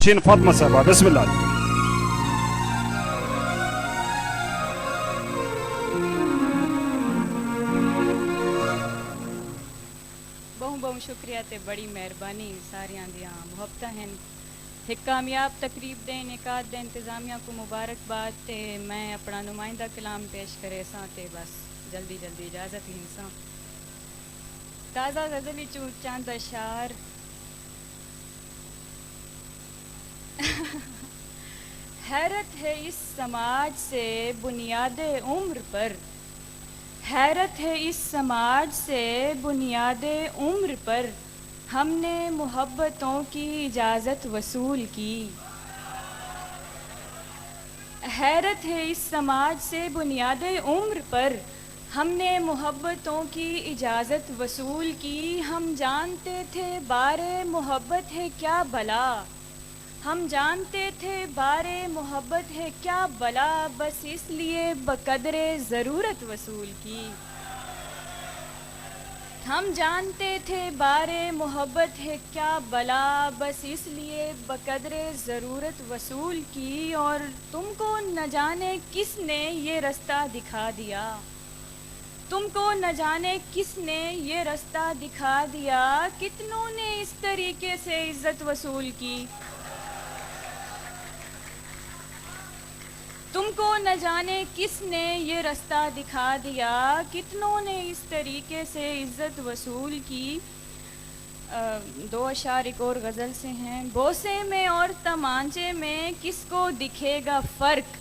شين فاطمة صاحبة بسم الله. بہت شکریہ تے بڑی مہربانی ساریاں دیاں محبتاں ہیں. ایک کامیاب تقریب دے انعقاد دے انتظامیہ کو مبارکباد تے میں اپنا نمائندہ کلام پیش کرے ساں تے بس جلدی اجازت ہی ساں. تازہ غزلی چاند اشعار حیرت ہے اس سماج سے بنیاد عمر پر، حیرت ہے اس سماج سے بنیاد عمر پر، ہم نے محبتوں کی اجازت وصول کی. حیرت ہے اس سماج سے بنیاد عمر پر، ہم نے محبتوں کی اجازت وصول کی. ہم جانتے تھے بارے محبت ہے کیا بلا، ہم جانتے تھے بارے محبت ہے کیا بلا، بس اس لیے بقدر ضرورت وصول کی. ہم جانتے تھے بارے محبت ہے کیا بلا، بس اس لیے بقدر ضرورت وصول کی. اور تم کو نہ جانے کس نے یہ رستہ دکھا دیا، تم کو نہ جانے کس نے یہ رستہ دکھا دیا، کتنوں نے اس طریقے سے عزت وصول کی. تم کو نہ جانے کس نے یہ رستہ دکھا دیا، کتنوں نے اس طریقے سے عزت وصول کی. دو اشعار ایک اور غزل سے ہیں. بوسے میں اور تمانچے میں کس کو دکھے گا فرق،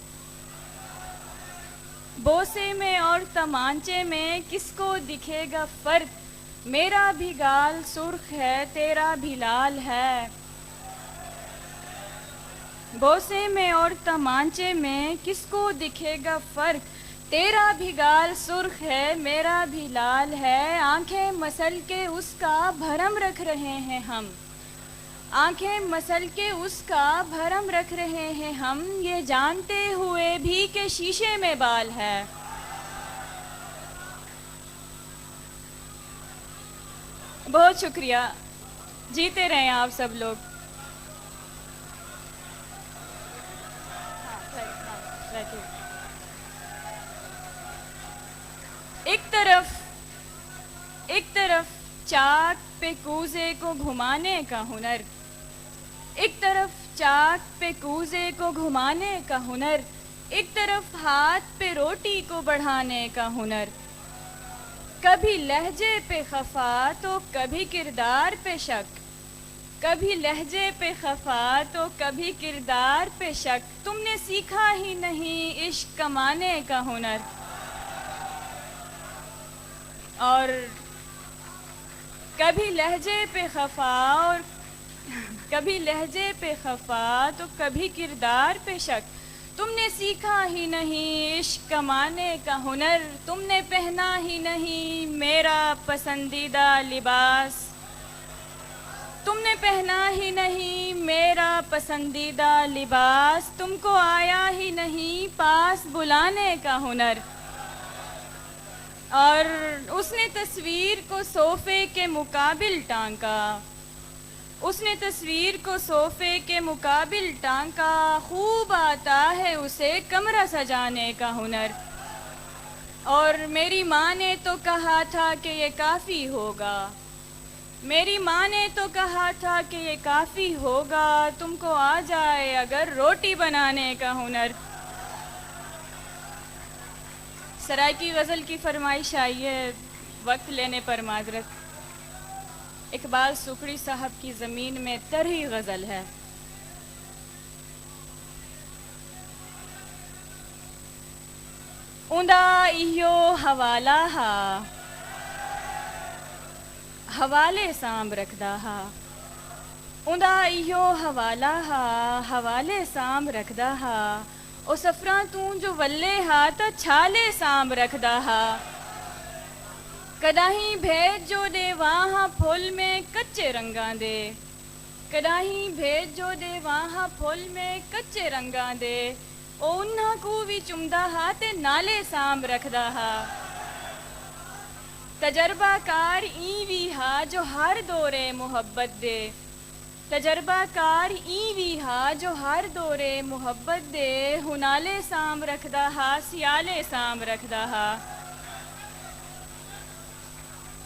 بوسے میں اور تمانچے میں کس کو دکھے گا فرق، میرا بھی گال سرخ ہے تیرا بھی لال ہے. بوسے میں اور تمانچے میں کس کو دکھے گا فرق، تیرا بھی گال سرخ ہے میرا بھی لال ہے. آنکھیں مسل کے اس کا بھرم رکھ رہے ہیں ہم، آنکھیں مسل کے اس کا بھرم رکھ رہے ہیں ہم، یہ جانتے ہوئے بھی کہ شیشے میں بال ہے. بہت شکریہ، جیتے رہیں آپ سب لوگ. ایک طرف چاک پہ کوزے کو گھمانے کا ہنر، ایک طرف چاک پہ کوزے کو گھمانے کا ہنر، ایک طرف ہاتھ پہ روٹی کو بڑھانے کا ہنر. کبھی لہجے پہ خفا تو کبھی کردار پہ شک، کبھی لہجے پہ خفا تو کبھی کردار پہ شک، تم نے سیکھا ہی نہیں عشق کمانے کا ہنر. اور کبھی لہجے پہ خفا اور کبھی لہجے پہ خفا تو کبھی کردار پہ شک، تم نے سیکھا ہی نہیں عشق کمانے کا ہنر. تم نے پہنا ہی نہیں میرا پسندیدہ لباس، تم نے پہنا ہی نہیں میرا پسندیدہ لباس، تم کو آیا ہی نہیں پاس بلانے کا ہنر. اور اس نے تصویر کو صوفے کے مقابل ٹانکا، اس نے تصویر کو صوفے کے مقابل ٹانکا، خوب آتا ہے اسے کمرہ سجانے کا ہنر. اور میری ماں نے تو کہا تھا کہ یہ کافی ہوگا، میری ماں نے تو کہا تھا کہ یہ کافی ہوگا، تم کو آ جائے اگر روٹی بنانے کا ہنر. سرائیکی غزل کی فرمائش آئی ہے، وقت لینے پر معذرت. اقبال سکڑی صاحب کی زمین میں طرحی غزل ہے. اوندا ایہو حوالہ ہا حوالے سام رکھدا ہا، اوندا ایہو حوالہ ہا حوالے سام رکھدا ہا، او سفراں تو جو ولے ہا تا چھالے سام رکھدا ہا. کداہیں بھیج جو دے وہاں پھول میں کچے رنگاں دے، کداہیں بھیج جو دے وہاں پھول میں کچے رنگاں دے، او انہاں کو بھی چمدا ہا تے نالے سام رکھدا ہا. تجربہ کار این بھی ہا جو ہر دورے محبت دے، ਤਜਰਬਾ ਕਾਰ ਈ ਵੀ ਹਾ ਜੋ ਹਰ ਦੌਰੇ ਮੁਹੱਬਤ ਦੇ ਹੁਨਾਲੇ ਸਾਂਭ ਰੱਖਦਾ ਹਾ ਸਿਆਲੇ ਸਾਂਭ ਰੱਖਦਾ ਹਾ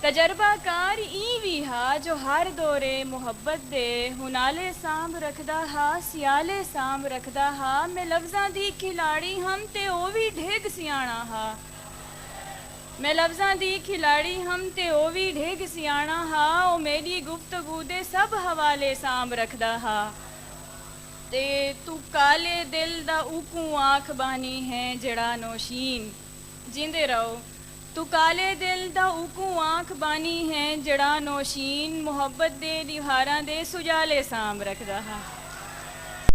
ਤਜਰਬਾ ਕਾਰ ਈ ਵੀ ਹਾ ਜੋ ਹਰ ਦੌਰੇ ਮੁਹੱਬਤ ਦੇ ਹੁਨਾਲੇ ਸਾਂਭ ਰੱਖਦਾ ਹਾ ਸਿਆਲੇ ਸਾਂਭ ਰੱਖਦਾ ਹਾ ਮੈਂ ਲਫ਼ਜ਼ਾਂ ਦੀ ਖਿਲਾੜੀ ਹਮ ਤੇ ਉਹ ਵੀ ਢਿੱਗ ਸਿਆਣਾ ਹਾ ਮੈਂ ਲਫ਼ਜ਼ਾਂ ਦੀ ਖਿਲਾੜੀ ਹਮ ਤੇ ਉਹ ਵੀ ਢਿੱਗ ਸਿਆਣਾ ਹਾ ਉਹ ਮੇਰੀ ਗੁਫ਼ਤਗੂ ਦੇ ਸਭ ਹਵਾਲੇ ਸਾਂਭ ਰੱਖਦਾ ਹਾ ਤੇ ਤੂੰ ਕਾਲੇ ਦਿਲ ਦਾ ਉਕੂ ਆਂਖ ਬਾਨੀ ਹੈ ਜਿਹੜਾ ਨੌਸ਼ੀਨ ਜਿੰਦੇ ਰਹੋ ਤੂੰ ਕਾਲੇ ਦਿਲ ਦਾ ਉਕੂ ਆਂਖ ਬਾਨੀ ਹੈ ਜਿਹੜਾ ਨੌਸ਼ੀਨ ਮੁਹੱਬਤ ਦੇ ਦਿਹਾਰਾਂ ਦੇ ਸੁਜਾਲੇ ਸਾਂਭ ਰੱਖਦਾ ਹਾ